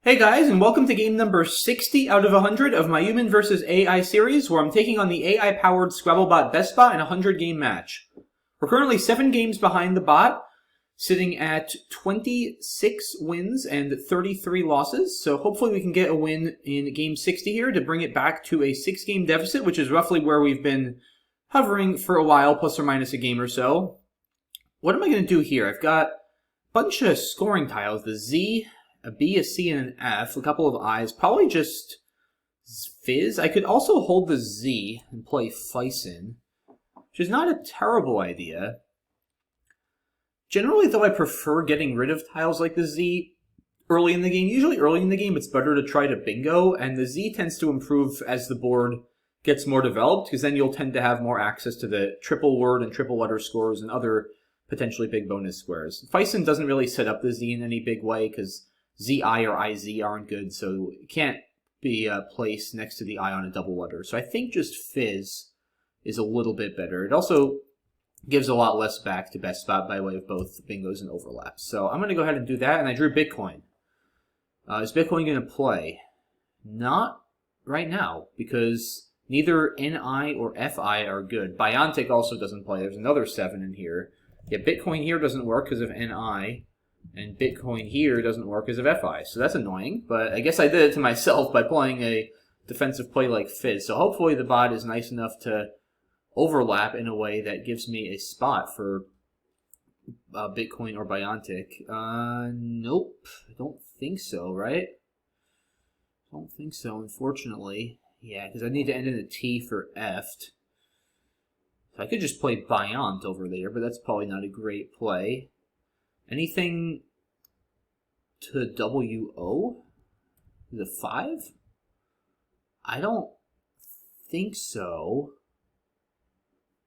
Hey guys, and welcome to game number 60 out of 100 of my Human vs. AI series, where I'm taking on the AI-powered Scrabble-bot BestBot in a 100-game match. We're currently 7 games behind the bot, sitting at 26 wins and 33 losses, so hopefully we can get a win in game 60 here to bring it back to a 6-game deficit, which is roughly where we've been hovering for a while, plus or minus a game or so. What am I going to do here? I've got a bunch of scoring tiles, the Z, a B, a C, and an F, a couple of I's, probably just Fizz. I could also hold the Z and play Fison, which is not a terrible idea. Generally, though, I prefer getting rid of tiles like the Z early in the game. Usually early in the game, it's better to try to bingo, and the Z tends to improve as the board gets more developed, because then you'll tend to have more access to the triple word and triple letter scores and other potentially big bonus squares. Fison doesn't really set up the Z in any big way, because ZI or IZ aren't good, so it can't be placed next to the I on a double letter. So I think just Fizz is a little bit better. It also gives a lot less back to BestBot by way of both bingos and overlaps. So I'm going to go ahead and do that, and I drew Bitcoin. Is Bitcoin going to play? Not right now, because neither NI or FI are good. Biontech also doesn't play. There's another 7 in here. Yeah, Bitcoin here doesn't work because of NI. And Bitcoin here doesn't work as of FI, so that's annoying. But I guess I did it to myself by playing a defensive play like Fizz. So hopefully the bot is nice enough to overlap in a way that gives me a spot for Bitcoin or Biontech. Nope, I don't think so, right? I don't think so, unfortunately. Yeah, because I need to end in a T for Eft. So I could just play Biont over there, but that's probably not a great play. Anything to WO? The 5? I don't think so.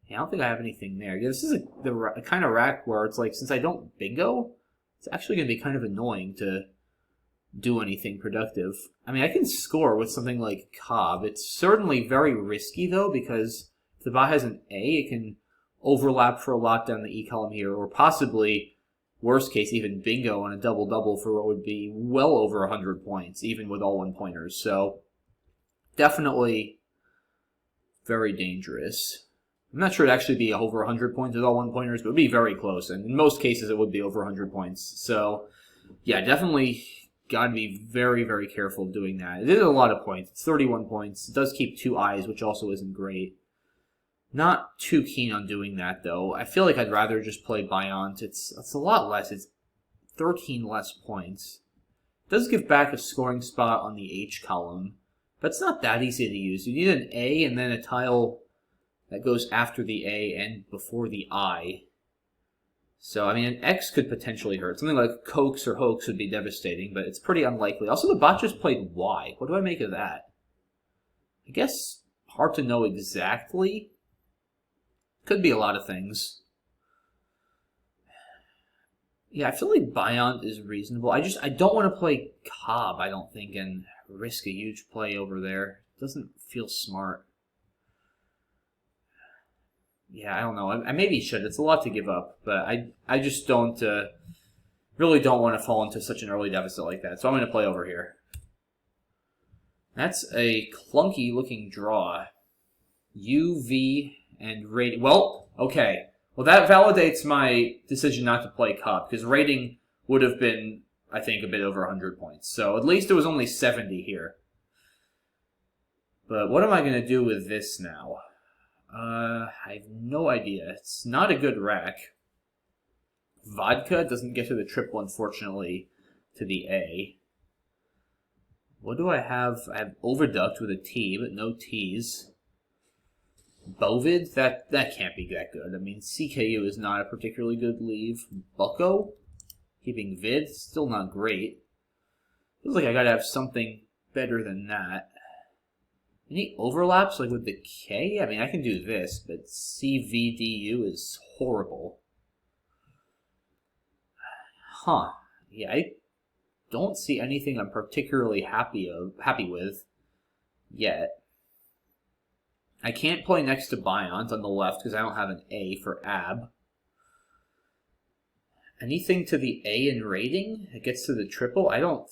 Yeah, I don't think I have anything there. Yeah, this is the kind of rack where it's like, since I don't bingo, it's actually going to be kind of annoying to do anything productive. I mean, I can score with something like Cobb. It's certainly very risky, though, because if the bot has an A, it can overlap for a lot down the E column here, or possibly, worst case, even bingo on a double-double for what would be well over 100 points, even with all one-pointers. So, definitely very dangerous. I'm not sure it'd actually be over 100 points with all one-pointers, but it would be very close. And in most cases, it would be over 100 points. So, yeah, definitely got to be very, very careful doing that. It is a lot of points. It's 31 points. It does keep 2 I's, which also isn't great. Not too keen on doing that, though. I feel like I'd rather just play Biont. It's a lot less. It's 13 less points. It does give back a scoring spot on the H column, but it's not that easy to use. You need an A and then a tile that goes after the A and before the I. So, I mean, an X could potentially hurt. Something like Coax or Hoax would be devastating, but it's pretty unlikely. Also, the bot just played Y. What do I make of that? I guess hard to know exactly. Could be a lot of things. Yeah, I feel like Biont is reasonable. I don't want to play Cobb, I don't think, and risk a huge play over there. It doesn't feel smart. Yeah, I don't know. I maybe should. It's a lot to give up, but I just don't really don't want to fall into such an early deficit like that. So I'm going to play over here. That's a clunky looking draw. UV and rating. Well, okay. Well, that validates my decision not to play Cobb, because rating would have been, I think, a bit over 100 points. So at least it was only 70 here. But what am I going to do with this now? I have no idea. It's not a good rack. Vodka doesn't get to the triple, unfortunately, to the A. What do I have? I have Overduct with a T, but no T's. Bovid? That can't be that good. I mean, CKU is not a particularly good leave. Bucko? Keeping Vid? Still not great. Feels like I gotta have something better than that. Any overlaps, like with the K? I mean, I can do this, but CVDU is horrible. Huh. Yeah, I don't see anything I'm particularly happy with yet. I can't play next to Biont on the left because I don't have an A for AB. Anything to the A in rating? It gets to the triple? I don't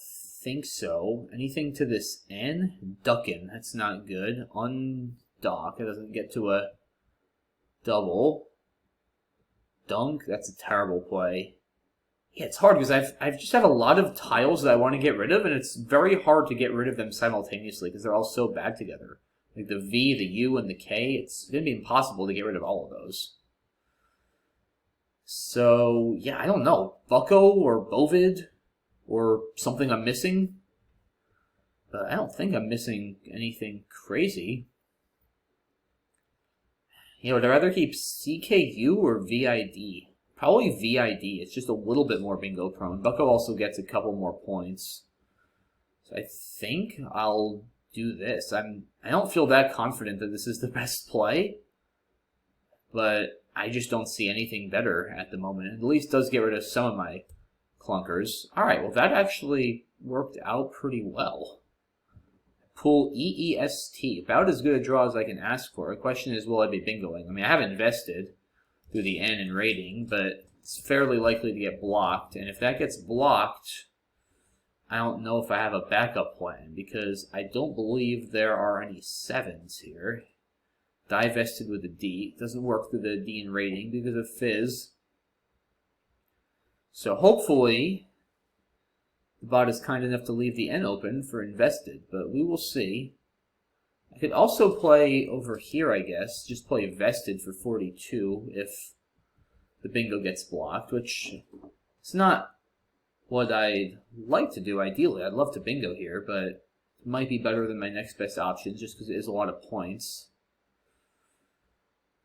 think so. Anything to this N? Duckin', that's not good. Undock, it doesn't get to a double. Dunk, that's a terrible play. Yeah, it's hard because I just have a lot of tiles that I want to get rid of, and it's very hard to get rid of them simultaneously because they're all so bad together. Like the V, the U, and the K, it's going to be impossible to get rid of all of those. So, yeah, I don't know. Bucko or Bovid or something I'm missing. But I don't think I'm missing anything crazy. You know, would I rather keep CKU or VID? Probably VID. It's just a little bit more bingo prone. Bucko also gets a couple more points. So I think I'll do this. I don't feel that confident that this is the best play, but I just don't see anything better at the moment. It at least does get rid of some of my clunkers. Alright, well that actually worked out pretty well. Pull EEST, about as good a draw as I can ask for. The question is, will I be bingoing? I mean, I haven't invested through the N in rating, but it's fairly likely to get blocked. And if that gets blocked, I don't know if I have a backup plan, because I don't believe there are any 7s here. Divested with a D. It doesn't work through the D in rating because of Fizz. So hopefully the bot is kind enough to leave the N open for invested, but we will see. I could also play over here, I guess. Just play vested for 42 if the bingo gets blocked, which is not what I'd like to do ideally. I'd love to bingo here, but it might be better than my next best option just because it is a lot of points.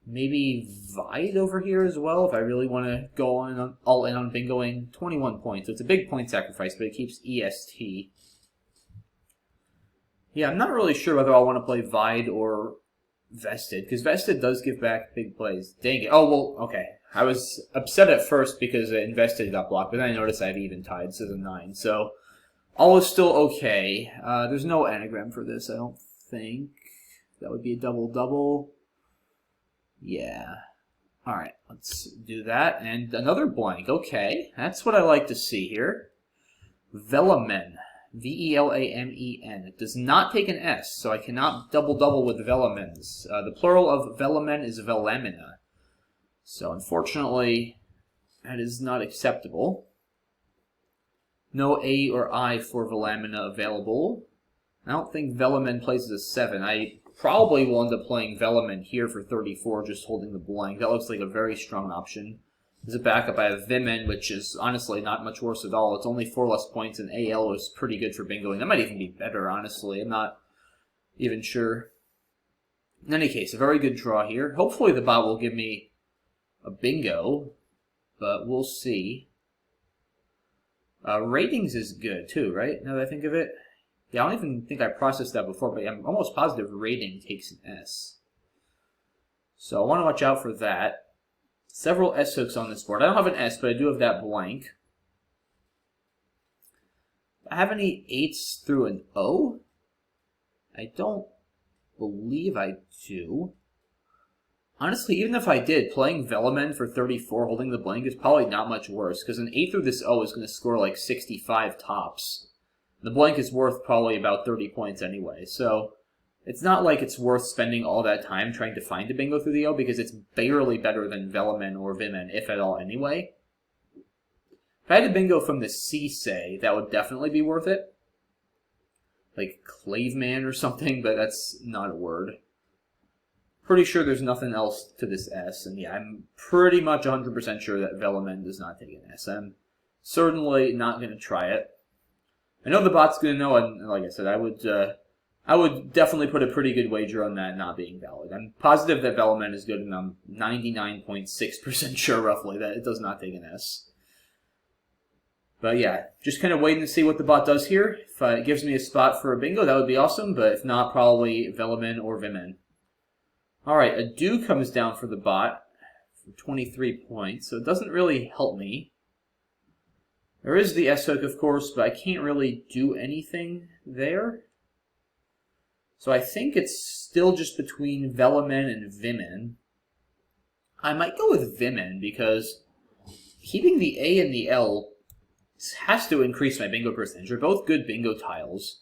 Maybe Vide over here as well if I really want to go on all in on bingoing. 21 points. So it's a big point sacrifice, but it keeps EST. Yeah, I'm not really sure whether I want to play Vide or Vested, because Vested does give back big plays. Dang it. Oh, well, okay. I was upset at first because Invested got blocked, but then I noticed I have even tied, so the 9. So all is still okay. There's no anagram for this, I don't think. That would be a double-double. Yeah. Alright, let's do that. And another blank. Okay, that's what I like to see here. Velamen. V-E-L-A-M-E-N. It does not take an S, so I cannot double-double with Velamens. The plural of Velamen is Velamina. So unfortunately, that is not acceptable. No A or I for Velamina available. I don't think Velamen plays as a 7. I probably will end up playing Velamen here for 34, just holding the blank. That looks like a very strong option. As a backup, I have Vimen, which is honestly not much worse at all. It's only 4 less points, and AL is pretty good for bingoing. That might even be better, honestly. I'm not even sure. In any case, a very good draw here. Hopefully the bot will give me a bingo, but we'll see. Ratings is good, too, right? Now that I think of it. Yeah, I don't even think I processed that before, but I'm almost positive rating takes an S. So I want to watch out for that. Several S hooks on this board. I don't have an S, but I do have that blank. Do I have any 8s through an O? I don't believe I do. Honestly, even if I did, playing Velamen for 34 holding the blank is probably not much worse, because an 8 through this O is going to score like 65 tops. The blank is worth probably about 30 points anyway, so it's not like it's worth spending all that time trying to find a bingo through the O, because it's barely better than Velamen or Vimen, if at all anyway. If I had a bingo from the C, say, that would definitely be worth it. Like Claveman or something, but that's not a word. Pretty sure there's nothing else to this S, and yeah, I'm pretty much 100% sure that Velamen does not take an S. I'm certainly not going to try it. I know the bot's going to know, and like I said, I would definitely put a pretty good wager on that not being valid. I'm positive that Velamen is good, and I'm 99.6% sure, roughly, that it does not take an S. But yeah, just kind of waiting to see what the bot does here. If it gives me a spot for a bingo, that would be awesome, but if not, probably Velamen or Vimen. Alright, a do comes down for the bot for 23 points, so it doesn't really help me. There is the S hook, of course, but I can't really do anything there. So I think it's still just between Velamen and Vimen. I might go with Vimen, because keeping the A and the L has to increase my bingo percentage. They're both good bingo tiles.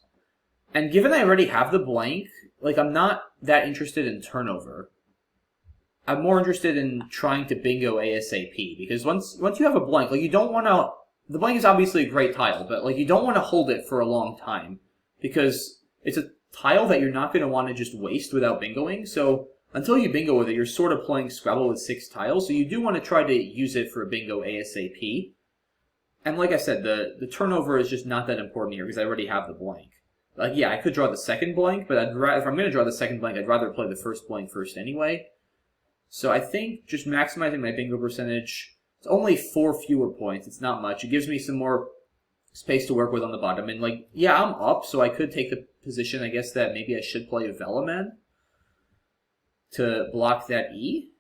And given I already have the blank, like, I'm not that interested in turnover. I'm more interested in trying to bingo ASAP, because once you have a blank, like, you don't want to... The blank is obviously a great tile, but, like, you don't want to hold it for a long time, because it's a tile that you're not going to want to just waste without bingoing, so until you bingo with it, you're sort of playing Scrabble with 6 tiles, so you do want to try to use it for a bingo ASAP. And like I said, the turnover is just not that important here, because I already have the blank. Like, yeah, I could draw the second blank, but if I'm going to draw the second blank, I'd rather play the first blank first anyway. So I think just maximizing my bingo percentage, it's only 4 fewer points, it's not much. It gives me some more space to work with on the bottom. And, like, yeah, I'm up, so I could take the position, I guess, that maybe I should play Velaman to block that E.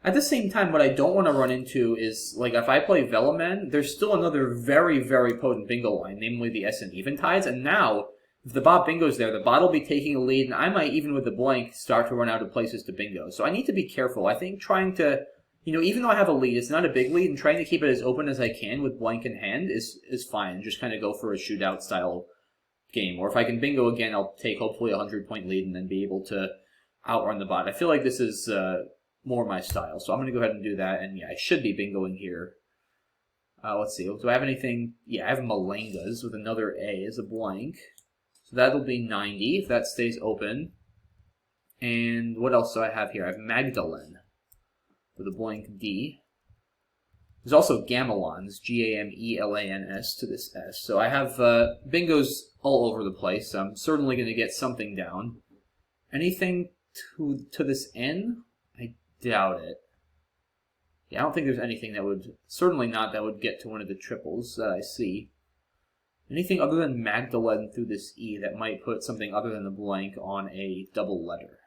At the same time, what I don't want to run into is, like, if I play Velaman, there's still another very, very potent bingo line, namely the S and Eventides, and now, if the bot bingo's there, the bot will be taking a lead, and I might, even with the blank, start to run out of places to bingo. So I need to be careful. I think trying to, even though I have a lead, it's not a big lead, and trying to keep it as open as I can with blank in hand is fine. Just kind of go for a shootout style game. Or if I can bingo again, I'll take hopefully a 100-point lead and then be able to outrun the bot. I feel like this is more my style, so I'm going to go ahead and do that, and yeah, I should be bingoing here. Let's see, do I have anything? Yeah, I have Malengas with another A as a blank. So that'll be 90 if that stays open. And what else do I have here? I have Magdalene with a blank D. There's also Gamelans, G-A-M-E-L-A-N-S to this S. So I have bingos all over the place. So I'm certainly going to get something down. Anything to this N? I doubt it. Yeah, I don't think there's anything that would, certainly not that would get to one of the triples that I see. Anything other than Magdalene through this E that might put something other than the blank on a double letter?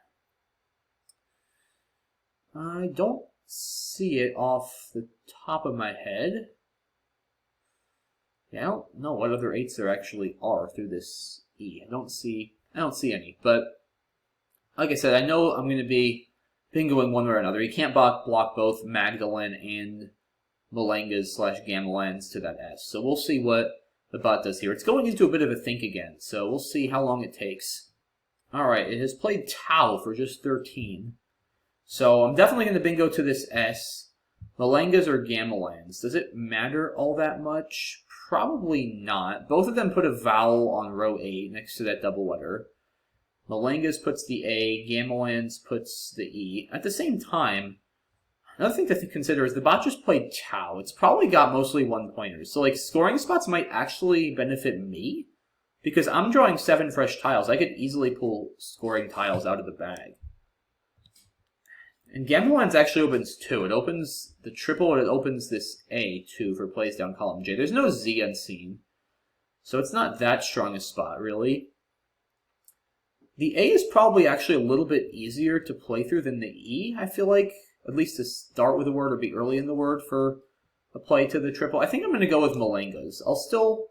I don't see it off the top of my head. Yeah, I don't know what other 8s there actually are through this E. I don't see any, but like I said, I know I'm going to be bingoing one way or another. You can't block both Magdalene and Malengas / Gamelans to that S. So we'll see what the bot does here. It's going into a bit of a think again, so we'll see how long it takes. Alright, it has played Tau for just 13. So I'm definitely going to bingo to this S. Malengas or Gamelans. Does it matter all that much? Probably not. Both of them put a vowel on row 8 next to that double letter. Malengas puts the A, Gamelans puts the E. At the same time, another thing to consider is the bot just played Tau. It's probably got mostly 1-pointers. So, like, scoring spots might actually benefit me, because I'm drawing 7 fresh tiles. I could easily pull scoring tiles out of the bag. And Gamelans actually opens 2. It opens the triple, and it opens this A, too, for plays down column J. There's no Z unseen, so it's not that strong a spot, really. The A is probably actually a little bit easier to play through than the E, I feel like. At least to start with the word or be early in the word for a play to the triple. I think I'm going to go with Malengas. I'll still,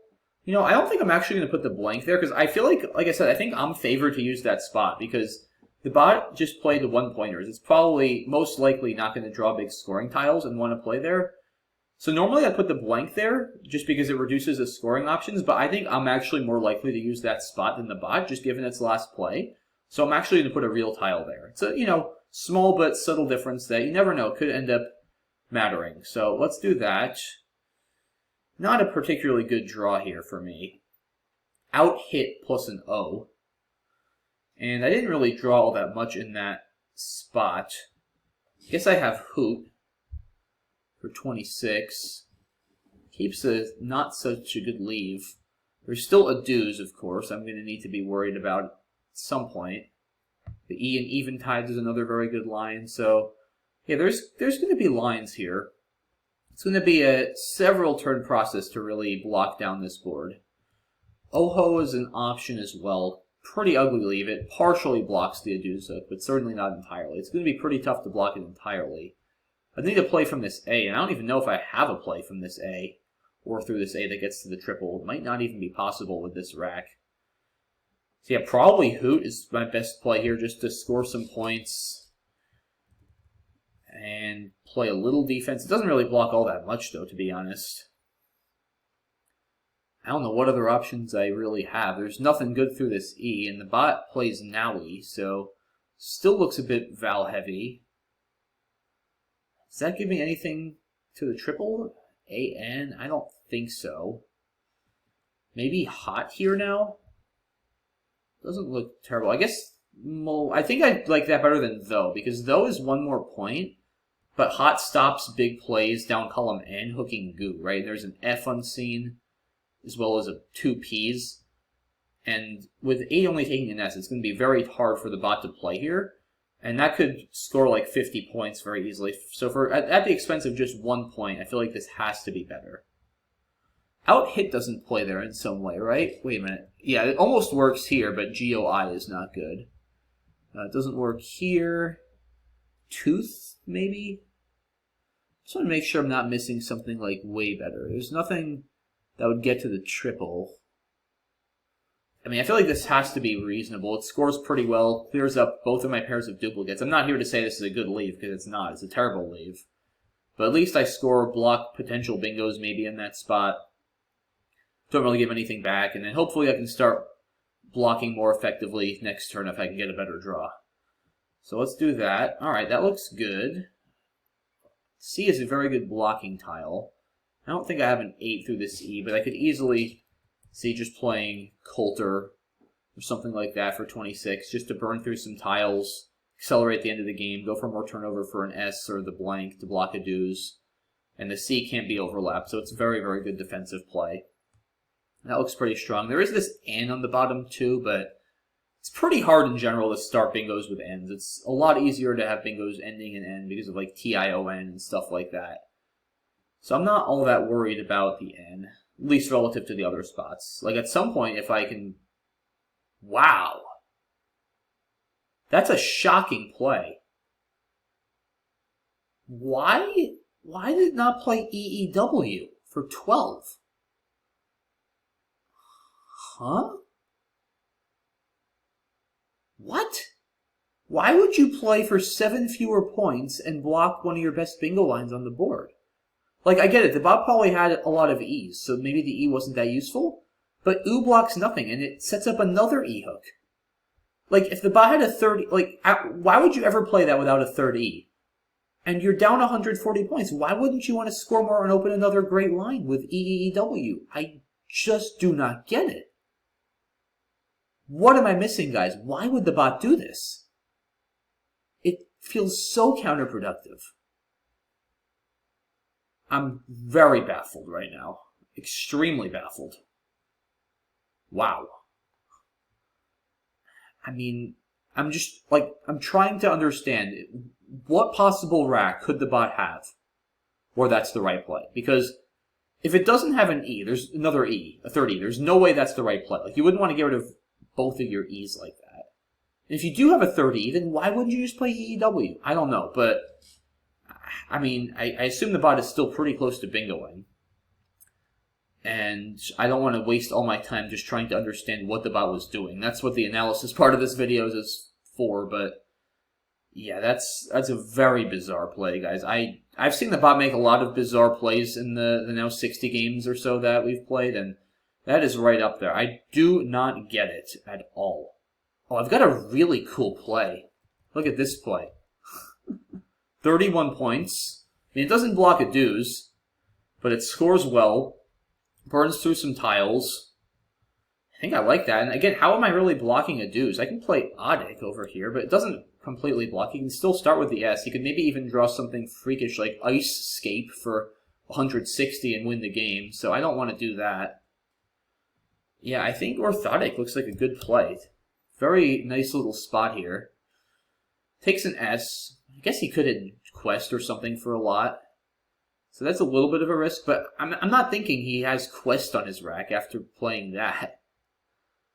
I don't think I'm actually going to put the blank there, because I feel like I said, I think I'm favored to use that spot, because the bot just played the 1-pointers. It's probably most likely not going to draw big scoring tiles and want to play there. So normally I put the blank there just because it reduces the scoring options, but I think I'm actually more likely to use that spot than the bot, just given its last play. So I'm actually going to put a real tile there. It's a, small but subtle difference that you never know could end up mattering. So let's do that. Not a particularly good draw here for me. Out hit plus an O. And I didn't really draw all that much in that spot. I guess I have Hoot for 26. Keeps a not such a good leave. There's still a deuce, of course, I'm going to need to be worried about at some point. The E and Eventides is another very good line. So, yeah, there's going to be lines here. It's going to be a several turn process to really block down this board. Oho is an option as well. Pretty ugly leave. It partially blocks the Adusa, but certainly not entirely. It's going to be pretty tough to block it entirely. I need a play from this A, and I don't even know if I have a play from this A or through this A that gets to the triple. It might not even be possible with this rack. So yeah, probably Hoot is my best play here, just to score some points and play a little defense. It doesn't really block all that much, though, to be honest. I don't know what other options I really have. There's nothing good through this E, and the bot plays now E, so still looks a bit Val heavy. Does that give me anything to the triple? AN? I don't think so. Maybe hot here now? Doesn't look terrible. I guess, well, I think I like that better than though, because though is one more point, but hot stops big plays down column N, hooking goo, right? There's an F unseen, as well as 2 Ps. And with 8 only taking an S, it's going to be very hard for the bot to play here. And that could score like 50 points very easily. So for at the expense of just 1 point, I feel like this has to be better. Out hit doesn't play there in some way, right? Wait a minute. Yeah, it almost works here, but GOI is not good. It doesn't work here. Tooth, maybe? Just want to make sure I'm not missing something like way better. There's nothing that would get to the triple. I mean, I feel like this has to be reasonable. It scores pretty well, clears up both of my pairs of duplicates. I'm not here to say this is a good leave, because it's not. It's a terrible leave. But at least I score block potential bingos maybe in that spot. Don't really give anything back, and then hopefully I can start blocking more effectively next turn if I can get a better draw. So let's do that. Alright, that looks good. C is a very good blocking tile. I don't think I have an 8 through this E, but I could easily see just playing Coulter or something like that for 26, just to burn through some tiles, accelerate the end of the game, go for more turnover for an S or the blank to block a deuce. And the C can't be overlapped, so it's a very, very good defensive play. That looks pretty strong. There is this N on the bottom too, but it's pretty hard in general to start bingos with N's. It's a lot easier to have bingos ending in N because of like TION and stuff like that. So I'm not all that worried about the N, at least relative to the other spots. Like at some point, if I can... Wow! That's a shocking play. Why did it not play EEW for 12? Huh? What? Why would you play for 7 fewer points and block one of your best bingo lines on the board? Like, I get it, the bot probably had a lot of E's, so maybe the E wasn't that useful, but U blocks nothing, and it sets up another E hook. Like, if the bot had a third, like, why would you ever play that without a third E? And you're down 140 points. Why wouldn't you want to score more and open another great line with EEW? I just do not get it. What am I missing, guys? Why would the bot do this? It feels so counterproductive. I'm very baffled right now. Extremely baffled. Wow. I mean, I'm just, like, I'm trying to understand what possible rack could the bot have where that's the right play. Because if it doesn't have an E, there's another E, a third E. There's no way that's the right play. Like, you wouldn't want to get rid of both of your E's like that. And if you do have a third E, then why wouldn't you just play EEW? I don't know, but I mean, I assume the bot is still pretty close to bingoing. And I don't want to waste all my time just trying to understand what the bot was doing. That's what the analysis part of this video is for, but yeah, that's a very bizarre play, guys. I've seen the bot make a lot of bizarre plays in the now 60 games or so that we've played, and that is right up there. I do not get it at all. Oh, I've got a really cool play. Look at this play. 31 points. I mean, it doesn't block a deuce, but it scores well. Burns through some tiles. I think I like that. And again, how am I really blocking a deuce? I can play Odic over here, but it doesn't completely block. You can still start with the S. You could maybe even draw something freakish like Ice-scape for 160 and win the game, so I don't want to do that. Yeah, I think Orthotic looks like a good play. Very nice little spot here. Takes an S. I guess he could hit Quest or something for a lot. So that's a little bit of a risk, but I'm not thinking he has Quest on his rack after playing that.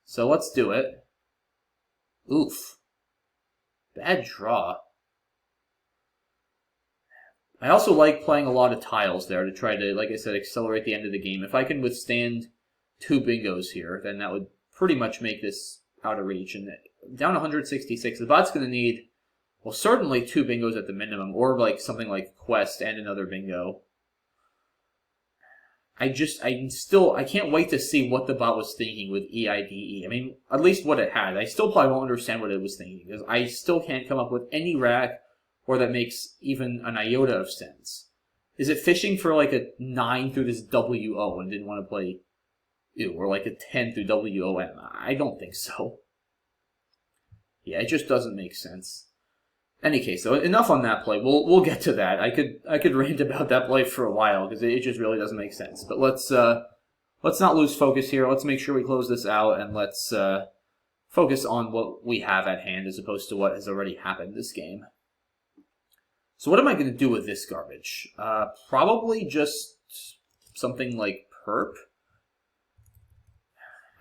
So let's do it. Oof. Bad draw. I also like playing a lot of tiles there to try to, like I said, accelerate the end of the game. If I can withstand 2 bingos here, then that would pretty much make this out of reach. And down 166, the bot's going to need, well, certainly 2 bingos at the minimum, or like something like Quest and another bingo. I can't wait to see what the bot was thinking with EIDE. I mean, at least what it had. I still probably won't understand what it was thinking, because I still can't come up with any rack or that makes even an iota of sense. Is it fishing for like a 9 through this WO and didn't want to play ew, or like a 10 through WOM? I don't think so. Yeah, it just doesn't make sense. Any case, though, enough on that play. We'll get to that. I could rant about that play for a while because it just really doesn't make sense. But let's not lose focus here. Let's make sure we close this out, and let's focus on what we have at hand as opposed to what has already happened this game. So what am I going to do with this garbage? Probably just something like perp.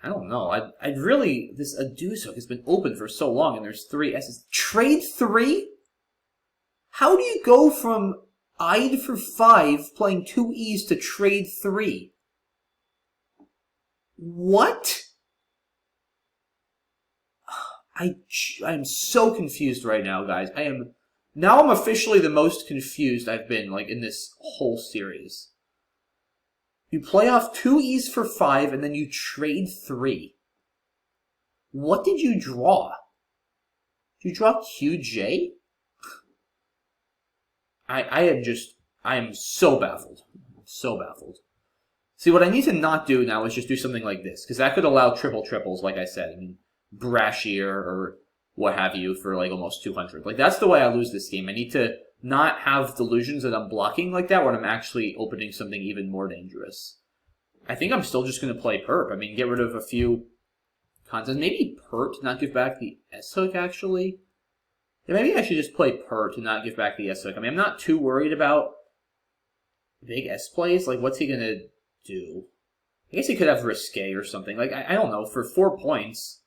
I don't know. I'd really... This Aduse hook has been open for so long, and there's 3 S's. Trade 3? How do you go from I'd for 5 playing 2 E's to trade 3? What? I'm so confused right now, guys. Now I'm officially the most confused I've been, like, in this whole series. You play off 2 E's for 5, and then you trade 3. What did you draw? Did you draw QJ? I am so baffled. So baffled. See, what I need to not do now is just do something like this, because that could allow triples, like I said. I mean, Brashier or what have you for, like, almost 200. Like, that's the way I lose this game. I need to not have delusions that I'm blocking like that when I'm actually opening something even more dangerous. I think I'm still just going to play perp. I mean, get rid of a few content. Maybe perp to not give back the S-hook, actually. Yeah, maybe I should just play perp to not give back the S-hook. I mean, I'm not too worried about big S-plays. Like, what's he going to do? I guess he could have risque or something. Like, I don't know. For 4 points,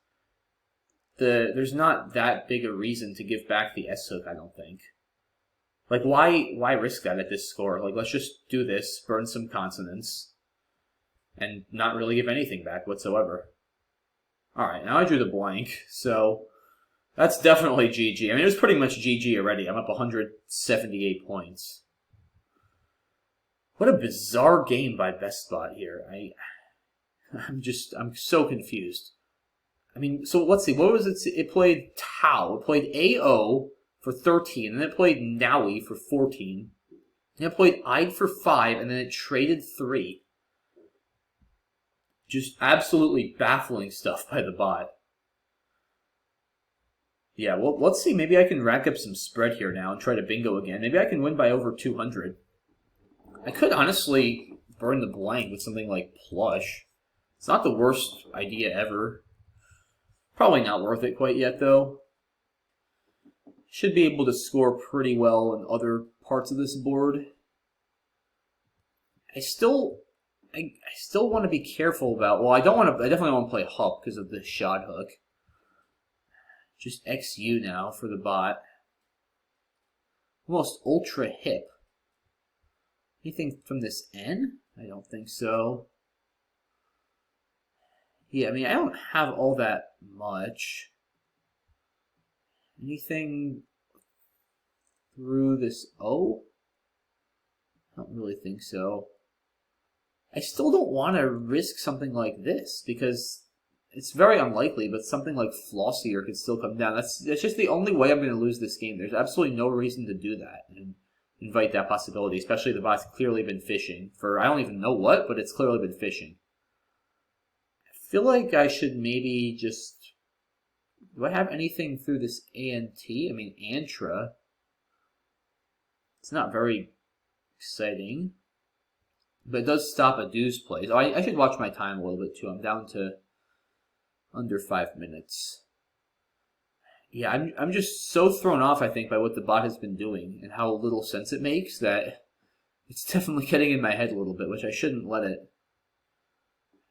there's not that big a reason to give back the S-hook, I don't think. Like, why risk that at this score? Like, let's just do this, burn some consonants, and not really give anything back whatsoever. Alright, now I drew the blank, so that's definitely GG. I mean, it was pretty much GG already. I'm up 178 points. What a bizarre game by BestBot here. I'm so confused. I mean, so let's see, what was it? It played Tau, it played AO for 13, and then it played Nowie for 14, and it played I'd for 5, and then it traded 3. Just absolutely baffling stuff by the bot. Yeah, well, let's see, maybe I can rack up some spread here now and try to bingo again. Maybe I can win by over 200. I could honestly burn the blank with something like Plush. It's not the worst idea ever. Probably not worth it quite yet, though. Should be able to score pretty well in other parts of this board. I still want to be careful about... Well, I definitely want to play Hup because of the shot hook. Just XU now for the bot. Almost ultra hip. Anything from this N? I don't think so. Yeah, I mean, I don't have all that much. Anything through this O? I don't really think so. I still don't want to risk something like this, because it's very unlikely, but something like Flossier could still come down. That's just the only way I'm going to lose this game. There's absolutely no reason to do that and invite that possibility, especially the bot's clearly been fishing for, I don't even know what, but it's clearly been fishing. I feel like I should maybe just... Do I have anything through this ANT? I mean, Antra. It's not very exciting. But it does stop a deuce plays. Oh, I should watch my time a little bit, too. I'm down to under 5 minutes. Yeah, I'm just so thrown off, I think, by what the bot has been doing and how little sense it makes that it's definitely getting in my head a little bit, which I shouldn't let it.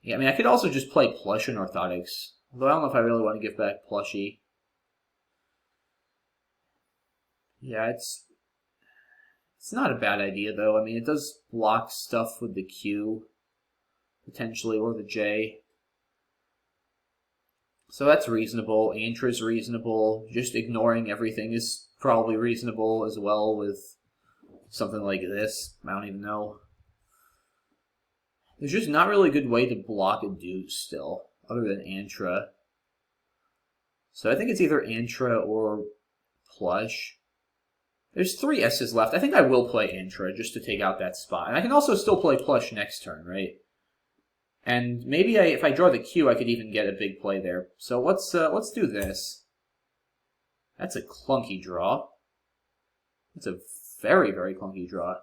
Yeah, I mean, I could also just play Plush in Orthotics. Although I don't know if I really want to give back Plushy. Yeah, it's not a bad idea, though. I mean, it does block stuff with the Q, potentially, or the J. So that's reasonable. Antra's reasonable. Just ignoring everything is probably reasonable as well with something like this. I don't even know. There's just not really a good way to block a deuce still, other than Antra. So I think it's either Antra or Plush. There's 3 S's left. I think I will play Antra just to take out that spot. And I can also still play Plush next turn, right? And maybe if I draw the Q, I could even get a big play there. So let's do this. That's a clunky draw. That's a very, very clunky draw.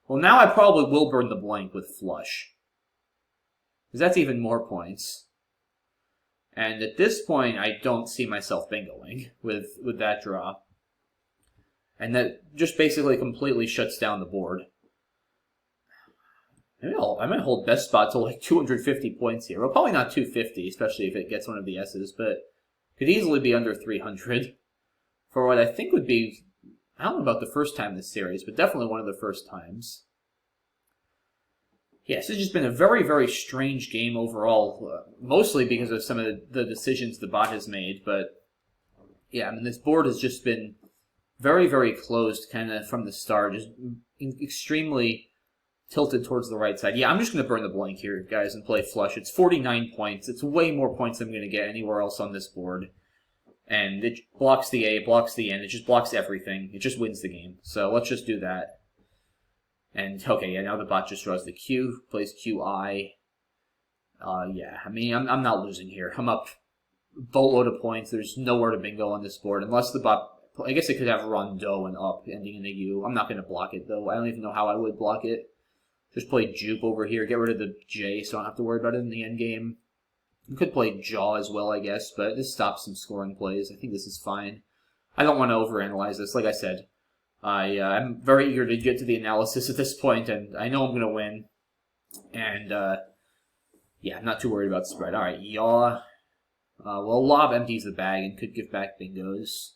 Well, now I probably will burn the blank with Flush. Because that's even more points. And at this point, I don't see myself bingoing with that draw. And that just basically completely shuts down the board. Maybe I might hold BestBot to like 250 points here. Well, probably not 250, especially if it gets one of the S's, but could easily be under 300 for what I think would be, I don't know about the first time this series, but definitely one of the first times. Yes, it's just been a very, very strange game overall, mostly because of some of the decisions the bot has made, but yeah, I mean, this board has just been very, very closed kind of from the start, just extremely tilted towards the right side. Yeah, I'm just going to burn the blank here, guys, and play Flush. It's 49 points. It's way more points than I'm going to get anywhere else on this board. And it blocks the A, blocks the N, it just blocks everything. It just wins the game. So let's just do that. And, okay, yeah, now the bot just draws the Q, plays QI. Yeah, I mean, I'm not losing here. I'm up a boatload of points. There's nowhere to bingo on this board, unless the bot, I guess it could have Rondo and up, ending in a U. I'm not going to block it, though. I don't even know how I would block it. Just play Juke over here, get rid of the J, so I don't have to worry about it in the end game. You could play Jaw as well, I guess, but this stops some scoring plays. I think this is fine. I don't want to overanalyze this. Like I said, I'm very eager to get to the analysis at this point, and I know I'm going to win. And, yeah, I'm not too worried about the spread. All right, Yaw. Well, Lob empties the bag and could give back bingos.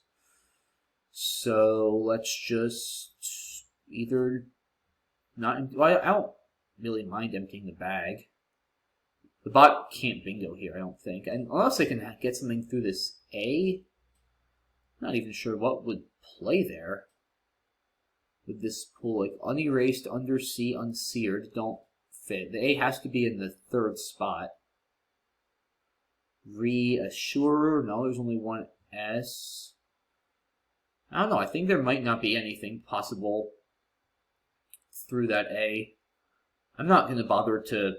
So let's just either not... Well, I don't really mind emptying the bag. The bot can't bingo here, I don't think. And unless I can get something through this A, I'm not even sure what would play there. With this pool, like unerased, undersea, unseared, don't fit. The A has to be in the 3rd spot. Reassurer, no, there's only one S. I don't know, I think there might not be anything possible through that A. I'm not going to bother to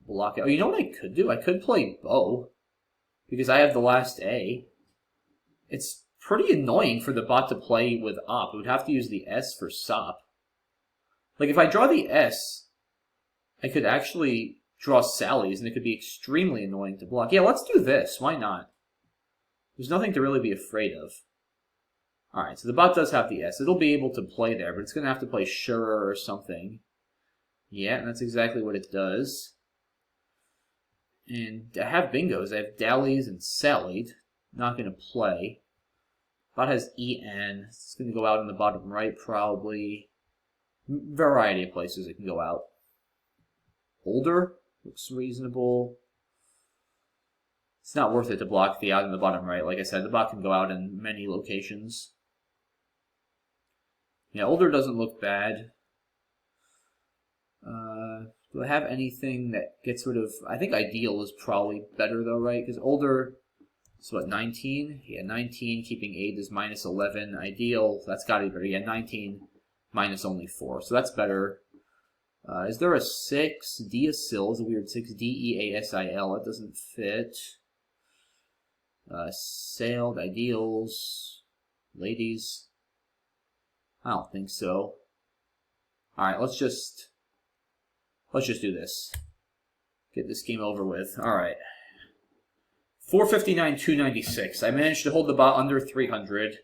block it. Oh, you know what I could do? I could play Bow, because I have the last A. It's pretty annoying for the bot to play with Op. It would have to use the S for Sop. Like, if I draw the S, I could actually draw Sally's, and it could be extremely annoying to block. Yeah, let's do this. Why not? There's nothing to really be afraid of. Alright, so the bot does have the S. It'll be able to play there, but it's going to have to play Surer or something. Yeah, and that's exactly what it does. And I have bingos. I have Dallies and Sallied. Not going to play. Bot has EN. It's going to go out in the bottom right, probably. Variety of places it can go out. Older looks reasonable. It's not worth it to block the out in the bottom right. Like I said, the bot can go out in many locations. Yeah, older doesn't look bad. Do I have anything that gets rid of... I think ideal is probably better, though, right? Because older... So what, 19? Yeah, 19, keeping 8 is minus 11. Ideal, that's got to be better. Yeah, 19 minus only 4. So that's better. Is there a 6? Deasil is a weird 6. Deasil, that doesn't fit. Sailed, ideals, ladies. I don't think so. Alright, let's just do this. Get this game over with. Alright. 459, 296. I managed to hold the bot under 300.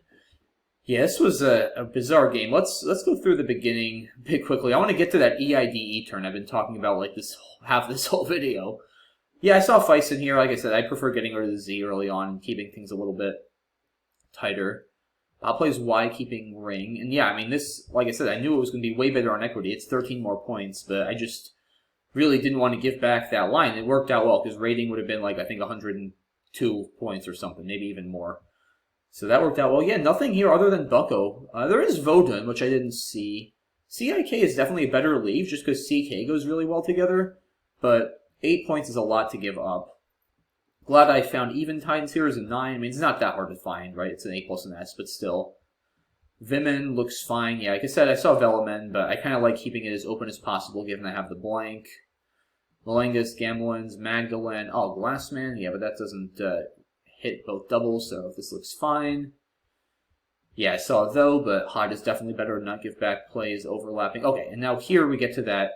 Yeah, this was a bizarre game. Let's go through the beginning a bit quickly. I want to get to that EIDE turn I've been talking about like half this whole video. Yeah, I saw Feist in here. Like I said, I prefer getting rid of the Z early on and keeping things a little bit tighter. Plays Y, keeping ring. And yeah, I mean, this, like I said, I knew it was going to be way better on equity. It's 13 more points, but I just really didn't want to give back that line. It worked out well, because rating would have been like, I think, 102 points or something, maybe even more. So that worked out well. Yeah, nothing here other than Bucko. There is Vodun, which I didn't see. CIK is definitely a better leave, just because CK goes really well together. but 8 points is a lot to give up. Glad I found Eventide here as a 9. I mean, it's not that hard to find, right? It's an A plus an S, but still. Vimen looks fine. Yeah, like I said, I saw Velamen, but I kind of like keeping it as open as possible, given I have the blank. Malengus, Gamelins, Magdalene. Oh, Glassman. Yeah, but that doesn't hit both doubles, so this looks fine. Yeah, I saw though, but Hot is definitely better to not give back plays overlapping. Okay, and now here we get to that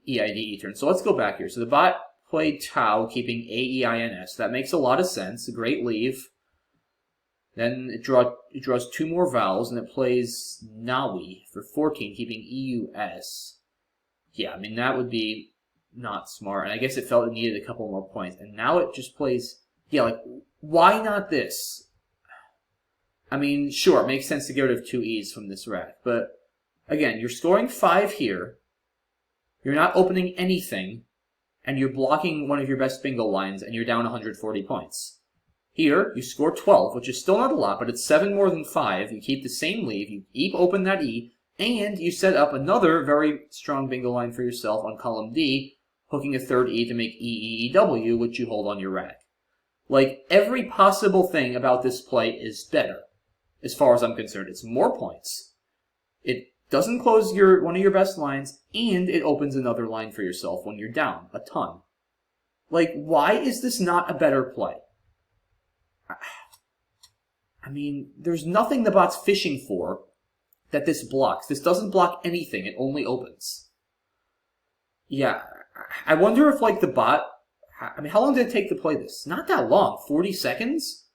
EIDE turn. So let's go back here. So the bot played Tau, keeping AEINS. That makes a lot of sense. A great leave. Then it draws 2 more vowels, and it plays Nawi for 14, keeping EUS. Yeah, I mean, that would be not smart. And I guess it felt it needed a couple more points. And now it just plays... Yeah, like, why not this? I mean, sure, it makes sense to get rid of 2 E's from this rack. But, again, you're scoring 5 here. You're not opening anything. And you're blocking one of your best bingo lines, and you're down 140 points. Here, you score 12, which is still not a lot, but it's 7 more than 5. You keep the same leave, you keep open that E, and you set up another very strong bingo line for yourself on column D, hooking a 3rd E to make EEEW, which you hold on your rack. Like, every possible thing about this play is better, as far as I'm concerned. It's more points. It doesn't close one of your best lines, and it opens another line for yourself when you're down a ton. Like, why is this not a better play? I mean, there's nothing the bot's fishing for that this blocks. This doesn't block anything. It only opens. Yeah, I wonder if, like, the bot... I mean, how long did it take to play this? Not that long. 40 seconds?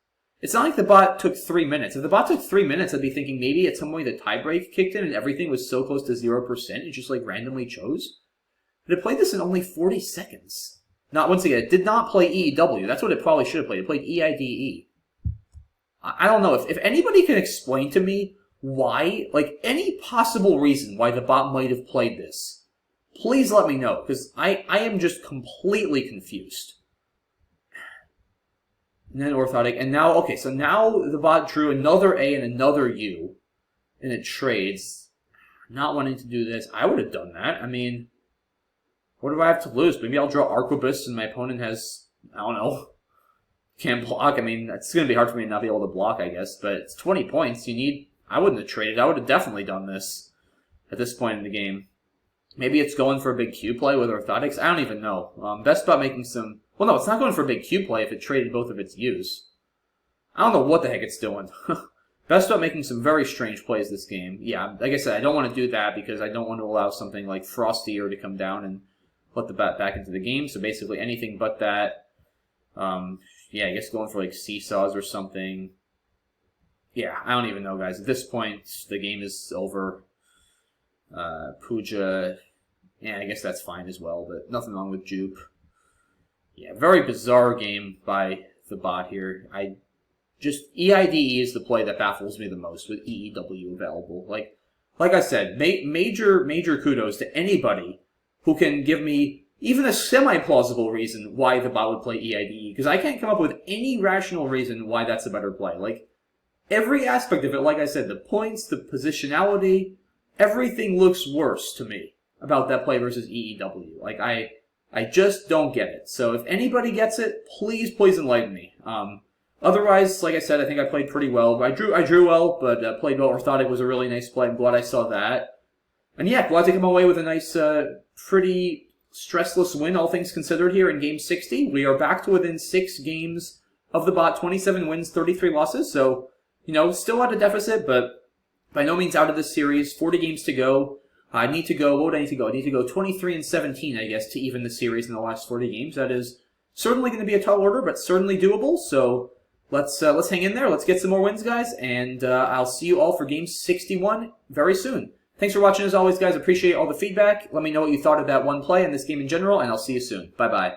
It's not like the bot took 3 minutes. If the bot took 3 minutes, I'd be thinking maybe at some point the tiebreak kicked in and everything was so close to 0%, it just, like, randomly chose. But it played this in only 40 seconds. Not, once again, it did not play EEW. That's what it probably should have played. It played EIDE. I don't know. If anybody can explain to me why, like, any possible reason why the bot might have played this, please let me know, because I am just completely confused. And then orthotic, and now, okay, so now the bot drew another A and another U, and it trades. Not wanting to do this. I would have done that. I mean... What do I have to lose? Maybe I'll draw Arquebus and my opponent has, I don't know, can't block. I mean, it's going to be hard for me to not be able to block, I guess. But it's 20 points. I wouldn't have traded. I would have definitely done this at this point in the game. Maybe it's going for a big Q play with orthotics. I don't even know. BestBot making some... Well, no, it's not going for a big Q play if it traded both of its U's. I don't know what the heck it's doing. BestBot making some very strange plays this game. Yeah, like I said, I don't want to do that because I don't want to allow something like Frostier to come down and let the bat back into the game, so basically anything but that. Yeah, I guess going for like seesaws or something. Yeah, I don't even know, guys. At this point, the game is over. Puja, yeah, I guess that's fine as well, but nothing wrong with Jupe. Yeah, very bizarre game by the bot here. EIDE is the play that baffles me the most with EEW available. Like I said, major kudos to anybody who can give me even a semi-plausible reason why the bot would play EIDE, because I can't come up with any rational reason why that's a better play. Like, every aspect of it, like I said, the points, the positionality, everything looks worse to me about that play versus EEW. Like, I just don't get it. So if anybody gets it, please enlighten me. Otherwise, like I said, I think I played pretty well. I drew well, but played well. Orthotic was a really nice play. I'm glad I saw that. And yeah, glad to come away with a nice, pretty stressless win, all things considered, here in Game 60. We are back to within 6 games of the bot, 27 wins, 33 losses. So, still at a deficit, but by no means out of this series. 40 games to go. I need to go, what would I need to go? I need to go 23-17, I guess, to even the series in the last 40 games. That is certainly going to be a tall order, but certainly doable. So let's hang in there. Let's get some more wins, guys. And I'll see you all for Game 61 very soon. Thanks for watching as always, guys. Appreciate all the feedback. Let me know what you thought of that one play and this game in general, and I'll see you soon. Bye-bye.